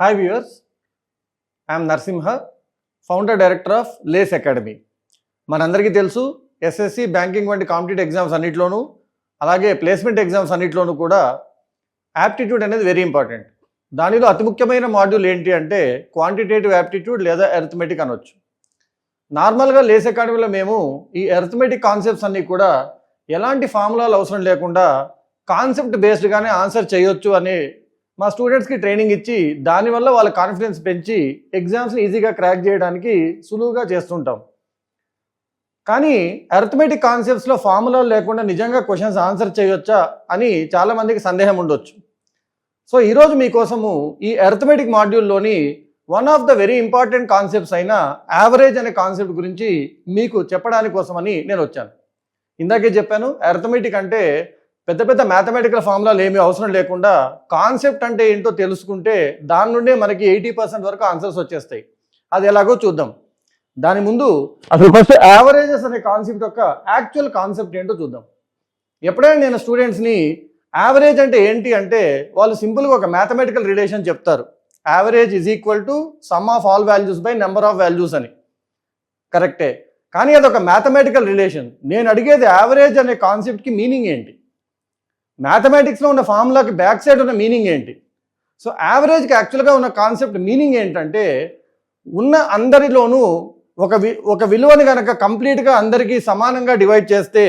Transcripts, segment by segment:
Hi viewers, I am Narsimha, founder director of Lace Academy. మనందరికీ తెలుసు SSC banking వంటి competitive exams అన్నిట్లోనూ అలాగే ప్లేస్మెంట్ ఎగ్జామ్స్ అన్నిట్లోనూ కూడా యాప్టిట్యూడ్ అనేది వెరీ ఇంపార్టెంట్. దానిలో అతి ముఖ్యమైన మాడ్యూల్ ఏంటి అంటే క్వాంటిటేటివ్ యాప్టిట్యూడ్ లేదా అరిథమెటిక్ అనొచ్చు. నార్మల్గా లేస్ అకాడమీలో మేము ఈ అరిథమెటిక్ కాన్సెప్ట్స్ అన్నీ కూడా ఎలాంటి ఫార్ములాలు అవసరం లేకుండా కాన్సెప్ట్ బేస్డ్గానే ఆన్సర్ చేయొచ్చు అని మా స్టూడెంట్స్కి ట్రైనింగ్ ఇచ్చి దానివల్ల వాళ్ళ కాన్ఫిడెన్స్ పెంచి ఎగ్జామ్స్ని ఈజీగా క్రాక్ చేయడానికి సులువుగా చేస్తుంటాం. కానీ అరిథమెటిక్ కాన్సెప్ట్స్లో ఫార్ములాలు లేకుండా నిజంగా క్వశ్చన్స్ ఆన్సర్ చేయొచ్చా అని చాలామందికి సందేహం ఉండొచ్చు. సో ఈరోజు మీకోసము ఈ అరిథమెటిక్ మాడ్యూల్లోని one of the very important concepts అయిన యావరేజ్ అనే కాన్సెప్ట్ గురించి మీకు చెప్పడానికి కోసమని నేను వచ్చాను. ఇందాకే చెప్పాను, అరిథమెటిక్ అంటే పెద్ద పెద్ద మ్యాథమెటికల్ ఫార్ములాలు ఏమీ అవసరం లేకుండా కాన్సెప్ట్ అంటే ఏంటో తెలుసుకుంటే దాని నుండే మనకి 80% వరకు ఆన్సర్స్ వచ్చేస్తాయి. అది ఎలాగో చూద్దాం. దాని ముందు అసలు ఫస్ట్ యావరేజెస్ అనే కాన్సెప్ట్ యొక్క యాక్చువల్ కాన్సెప్ట్ ఏంటో చూద్దాం. ఎప్పుడైనా నేను స్టూడెంట్స్ని యావరేజ్ అంటే ఏంటి అంటే వాళ్ళు సింపుల్గా ఒక మ్యాథమెటికల్ రిలేషన్ చెప్తారు. Average is equal to some of all values by number of values అని. కరెక్టే, కానీ అదొక మ్యాథమెటికల్ రిలేషన్. నేను అడిగేది యావరేజ్ అనే కాన్సెప్ట్కి మీనింగ్ ఏంటి, మ్యాథమెటిక్స్లో ఉన్న ఫార్ములాకి బ్యాక్ సైడ్ ఉన్న మీనింగ్ ఏంటి. సో యావరేజ్కి యాక్చువల్గా ఉన్న కాన్సెప్ట్ మీనింగ్ ఏంటంటే ఉన్న అందరిలోనూ ఒక విలువని కనుక కంప్లీట్గా అందరికీ సమానంగా డివైడ్ చేస్తే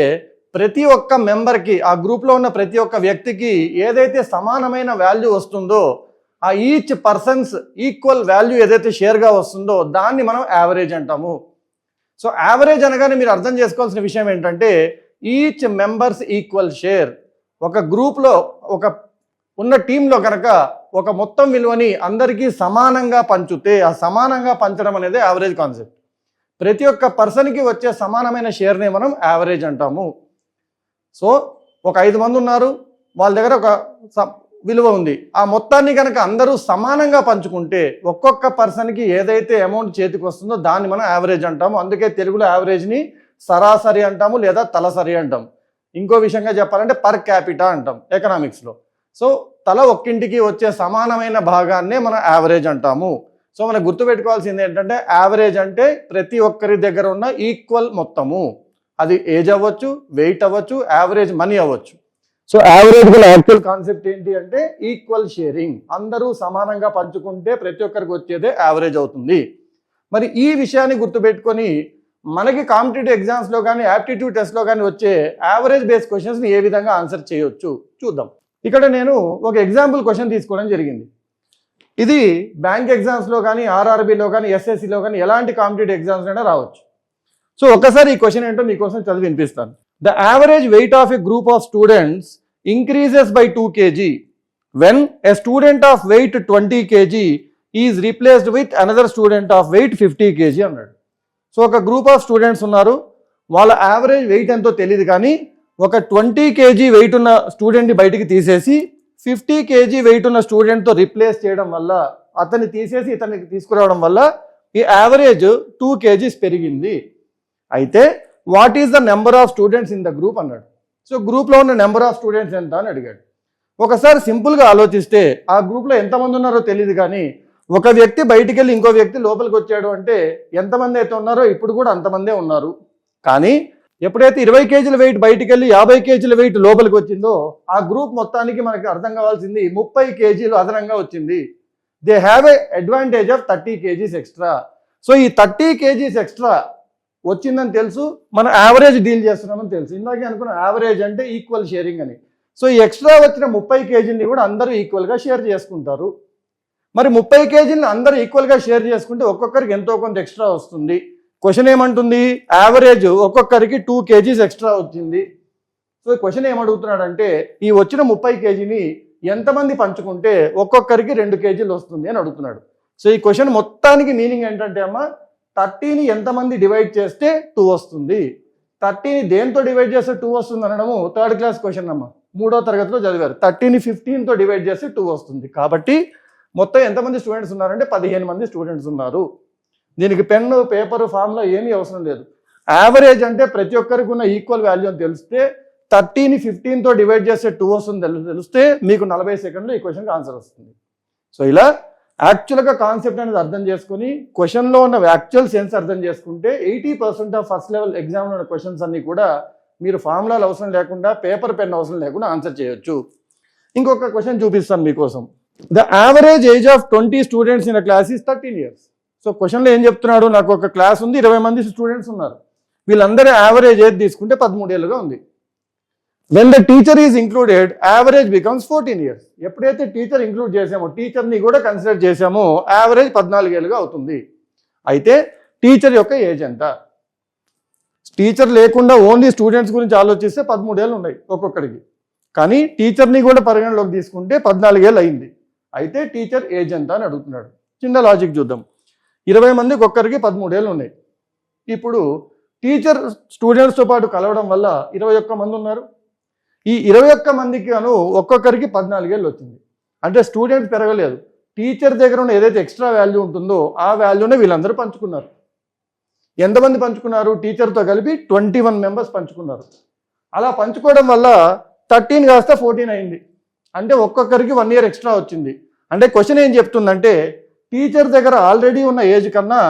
ప్రతి ఒక్క మెంబర్కి, ఆ గ్రూప్లో ఉన్న ప్రతి ఒక్క వ్యక్తికి ఏదైతే సమానమైన వాల్యూ వస్తుందో, ఆ ఈచ్ పర్సన్స్ ఈక్వల్ వాల్యూ ఏదైతే షేర్గా వస్తుందో దాన్ని మనం యావరేజ్ అంటాము. సో యావరేజ్ అనగానే మీరు అర్థం చేసుకోవాల్సిన విషయం ఏంటంటే ఈచ్ మెంబర్స్ ఈక్వల్ షేర్. ఒక గ్రూప్లో ఉన్న టీంలో కనుక ఒక మొత్తం విలువని అందరికీ సమానంగా పంచుతే ఆ సమానంగా పంచడం అనేది యావరేజ్ కాన్సెప్ట్. ప్రతి ఒక్క పర్సన్కి వచ్చే సమానమైన షేర్ని మనం యావరేజ్ అంటాము. సో ఒక 5 మంది ఉన్నారు, వాళ్ళ దగ్గర ఒక విలువ ఉంది. ఆ మొత్తాన్ని కనుక అందరూ సమానంగా పంచుకుంటే ఒక్కొక్క పర్సన్కి ఏదైతే అమౌంట్ చేతికి వస్తుందో దాన్ని మనం యావరేజ్ అంటాము. అందుకే తెలుగులో యావరేజ్ని సరాసరి అంటాము లేదా తలసరి అంటాం. ఇంకో విషయంగా చెప్పాలంటే పర్ క్యాపిటా అంటాం ఎకనామిక్స్లో. సో తల ఒక్కింటికి వచ్చే సమానమైన భాగాన్నే మనం యావరేజ్ అంటాము. సో మనం గుర్తుపెట్టుకోవాల్సింది ఏంటంటే యావరేజ్ అంటే ప్రతి ఒక్కరి దగ్గర ఉన్న ఈక్వల్ మొత్తము. అది ఏజ్ అవ్వచ్చు, వెయిట్ అవ్వచ్చు, యావరేజ్ మనీ అవ్వచ్చు. సో యావరేజ్ గల యాక్చువల్ కాన్సెప్ట్ ఏంటి అంటే ఈక్వల్ షేరింగ్. అందరూ సమానంగా పంచుకుంటే ప్రతి ఒక్కరికి వచ్చేదే యావరేజ్ అవుతుంది. మరి ఈ విషయాన్ని గుర్తుపెట్టుకొని మనకి కాంపిటేటివ్ ఎగ్జామ్స్లో కానీ యాప్టిట్యూడ్ టెస్ట్లో కానీ వచ్చే యావరేజ్ బేస్ క్వశ్చన్స్ని ఏ విధంగా ఆన్సర్ చేయొచ్చు చూద్దాం. ఇక్కడ నేను ఒక ఎగ్జాంపుల్ క్వశ్చన్ తీసుకోవడం జరిగింది. ఇది బ్యాంక్ ఎగ్జామ్స్లో కానీ ఆర్ఆర్బీలో కానీ ఎస్ఎస్సిలో కానీ ఎలాంటి కాంపిటేటివ్ ఎగ్జామ్స్ అయినా రావచ్చు. సో ఒక్కసారి ఈ క్వశ్చన్ ఏంటో మీకోసం చదివి వినిపిస్తాను. The average weight of a group of students increases by 2 kg when a student of weight 20 kg is replaced with another student of weight 50 kg అన్నాడు. సో ఒక గ్రూప్ ఆఫ్ స్టూడెంట్స్ ఉన్నారు, వాళ్ళ యావరేజ్ వెయిట్ ఎంతో తెలియదు, కానీ ఒక 20 kg wait ఉన్న స్టూడెంట్ని బయటికి తీసేసి 50 kg వెయిట్ ఉన్న స్టూడెంట్తో రిప్లేస్ చేయడం వల్ల, అతన్ని తీసేసి ఇతనికి తీసుకురావడం వల్ల ఈ యావరేజ్ 2 kgs పెరిగింది. అయితే what is the number of students in the group అన్నాడు. సో గ్రూప్లో ఉన్న నెంబర్ ఆఫ్ స్టూడెంట్స్ ఎంత అని అడిగాడు. ఒకసారి సింపుల్గా ఆలోచిస్తే ఆ గ్రూప్లో ఎంతమంది ఉన్నారో తెలియదు, కానీ ఒక వ్యక్తి బయటికి వెళ్ళి ఇంకో వ్యక్తి లోపలికి వచ్చాడు అంటే ఎంతమంది అయితే ఉన్నారో ఇప్పుడు కూడా అంతమందే ఉన్నారు. కానీ ఎప్పుడైతే 20 kg వెయిట్ బయటికి వెళ్ళి 50 kg వెయిట్ లోపలికి వచ్చిందో ఆ గ్రూప్ మొత్తానికి మనకి అర్థం కావాల్సింది 30 kg అదనంగా వచ్చింది. They have a advantage of 30 kgs extra. So ఈ 30 kgs ఎక్స్ట్రా వచ్చిందని తెలుసు, మనం యావరేజ్ డీల్ చేస్తున్నామని తెలుసు. ఇందాకే అనుకున్న యావరేజ్ అంటే ఈక్వల్ షేరింగ్ అని. సో ఈ ఎక్స్ట్రా వచ్చిన 30 kgని కూడా అందరూ ఈక్వల్గా షేర్ చేసుకుంటారు. మరి 30 kgని అందరూ ఈక్వల్గా షేర్ చేసుకుంటే ఒక్కొక్కరికి ఎంతో కొంత ఎక్స్ట్రా వస్తుంది. క్వశ్చన్ ఏమంటుంది, యావరేజ్ ఒక్కొక్కరికి 2 kgs ఎక్స్ట్రా వచ్చింది. సో క్వశ్చన్ ఏమడుగుతున్నాడంటే ఈ వచ్చిన 30 kgని ఎంతమంది పంచుకుంటే ఒక్కొక్కరికి 2 kgలు వస్తుంది అని అడుగుతున్నాడు. సో ఈ క్వశ్చన్ మొత్తానికి మీనింగ్ ఏంటంటే అమ్మ 30ని ఎంతమంది డివైడ్ చేస్తే 2 వస్తుంది, 30ని దేంతో డివైడ్ చేస్తే 2 వస్తుంది అనడము 3rd క్లాస్ క్వశ్చన్ అమ్మ, 3వ తరగతిలో చదివారు. 30ని 15తో డివైడ్ చేస్తే 2 వస్తుంది. కాబట్టి మొత్తం ఎంతమంది స్టూడెంట్స్ ఉన్నారంటే 15 మంది స్టూడెంట్స్ ఉన్నారు. దీనికి పెన్ను, పేపరు, ఫార్ములా ఏమీ అవసరం లేదు. యావరేజ్ అంటే ప్రతి ఒక్కరికి ఉన్న ఈక్వల్ వాల్యూ అని తెలిస్తే 30ని 15తో డివైడ్ చేస్తే 2 వస్తుంది తెలిస్తే మీకు 40 సెకండ్లో ఈ క్వశ్చన్కి ఆన్సర్ వస్తుంది. సో ఇలా యాక్చువల్గా కాన్సెప్ట్ అనేది అర్థం చేసుకుని క్వశ్చన్లో ఉన్న యాక్చువల్ సెన్స్ అర్థం చేసుకుంటే 80% ఆఫ్ ఫస్ట్ లెవెల్ ఎగ్జామ్లో ఉన్న క్వశ్చన్స్ అన్నీ కూడా మీరు ఫార్ములాలు అవసరం లేకుండా పేపర్ పెన్ అవసరం లేకుండా ఆన్సర్ చేయొచ్చు. ఇంకొక క్వశ్చన్ చూపిస్తాను మీకోసం. The average age of 20 students in a class is 13 years. So క్వశ్చన్లో ఏం చెప్తున్నాడు, నాకు ఒక క్లాస్ ఉంది, 20 మంది స్టూడెంట్స్ ఉన్నారు, వీళ్ళందరూ యావరేజ్ ఏజ్ తీసుకుంటే 13 ఏళ్ళుగా ఉంది. When the teacher is included average becomes 14 years. ఎప్పుడైతే టీచర్ ఇంక్లూడ్ చేసామో, టీచర్ని కూడా కన్సిడర్ చేసామో, యావరేజ్ 14 ఏళ్ళుగా అవుతుంది. అయితే టీచర్ యొక్క ఏజ్ ఎంత? టీచర్ లేకుండా ఓన్లీ స్టూడెంట్స్ గురించి ఆలోచిస్తే 13 ఏళ్ళు ఉన్నాయి ఒక్కొక్కడికి, కానీ టీచర్ని కూడా పరిగణలోకి తీసుకుంటే 14 ఏళ్ళు అయింది. అయితే టీచర్ ఏజ్ ఎంత అని అడుగుతున్నాడు. చిన్న లాజిక్ చూద్దాం. 20 మందికి ఒక్కరికి 13 ఏళ్ళు ఉన్నాయి. ఇప్పుడు టీచర్ స్టూడెంట్స్తో పాటు కలవడం వల్ల 21 మంది ఉన్నారు. ఈ 21 మందికి గాను ఒక్కొక్కరికి 14 ఏళ్ళు వచ్చింది. అంటే స్టూడెంట్స్ పెరగలేదు, టీచర్ దగ్గర ఉన్న ఏదైతే ఎక్స్ట్రా వాల్యూ ఉంటుందో ఆ వాల్యూనే వీళ్ళందరూ పంచుకున్నారు. ఎంతమంది పంచుకున్నారు? టీచర్తో కలిపి 21 మెంబర్స్ పంచుకున్నారు. అలా పంచుకోవడం వల్ల 13 కాస్త 14 అయింది. అంటే ఒక్కొక్కరికి 1 year ఎక్స్ట్రా వచ్చింది. అంటే క్వశ్చన్ ఏం చెప్తుందంటే, టీచర్ దగ్గర ఆల్రెడీ ఉన్న ఏజ్ కన్నా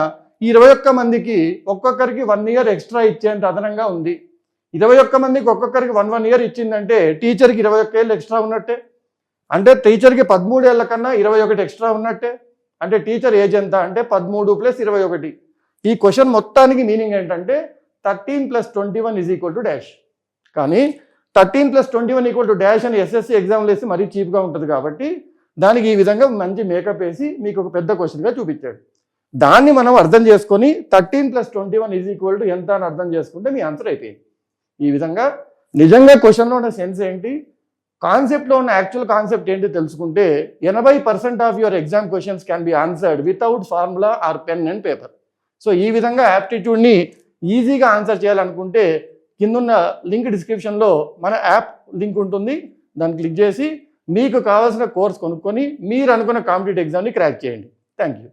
21 మందికి ఒక్కొక్కరికి 1 year ఎక్స్ట్రా ఇచ్చేంత అదనంగా ఉంది. 21 మందికి ఒక్కొక్కరికి 1 year ఇచ్చిందంటే టీచర్కి 21 ఏళ్ళు ఎక్స్ట్రా ఉన్నట్టే. అంటే టీచర్కి 13 ఏళ్ళ కన్నా 21 ఎక్స్ట్రా ఉన్నట్టే. అంటే టీచర్ ఏజ్ ఎంత అంటే 13 + 21. ఈ క్వశ్చన్ మొత్తానికి మీనింగ్ ఏంటంటే 13 + 21 = డాష్. కానీ 13 + 21 డాష్ అని ఎస్ఎస్సి ఎగ్జామ్లు వేసి మరీ చీప్గా ఉంటుంది కాబట్టి దానికి ఈ విధంగా మంచి మేకప్ వేసి మీకు ఒక పెద్ద క్వశ్చన్గా చూపించాడు. దాన్ని మనం అర్థం చేసుకొని 13 + 21 ఎంత అని అర్థం చేసుకుంటే మీ ఆన్సర్ అయిపోయింది. ఈ విధంగా నిజంగా క్వశ్చన్లో ఉన్న సెన్స్ ఏంటి, కాన్సెప్ట్లో ఉన్న యాక్చువల్ కాన్సెప్ట్ ఏంటి తెలుసుకుంటే 80% of your exam questions can be answered without formula or pen and paper. So ఈ విధంగా యాప్టిట్యూడ్ని ఈజీగా ఆన్సర్ చేయాలనుకుంటే కిందున్న లింక్ డిస్క్రిప్షన్లో మన యాప్ లింక్ ఉంటుంది, దాన్ని క్లిక్ చేసి మీకు కావాల్సిన కోర్స్ కొనుక్కొని మీరు అనుకున్న కాంపిటేటివ్ ఎగ్జామ్ని క్రాక్ చేయండి. Thank you.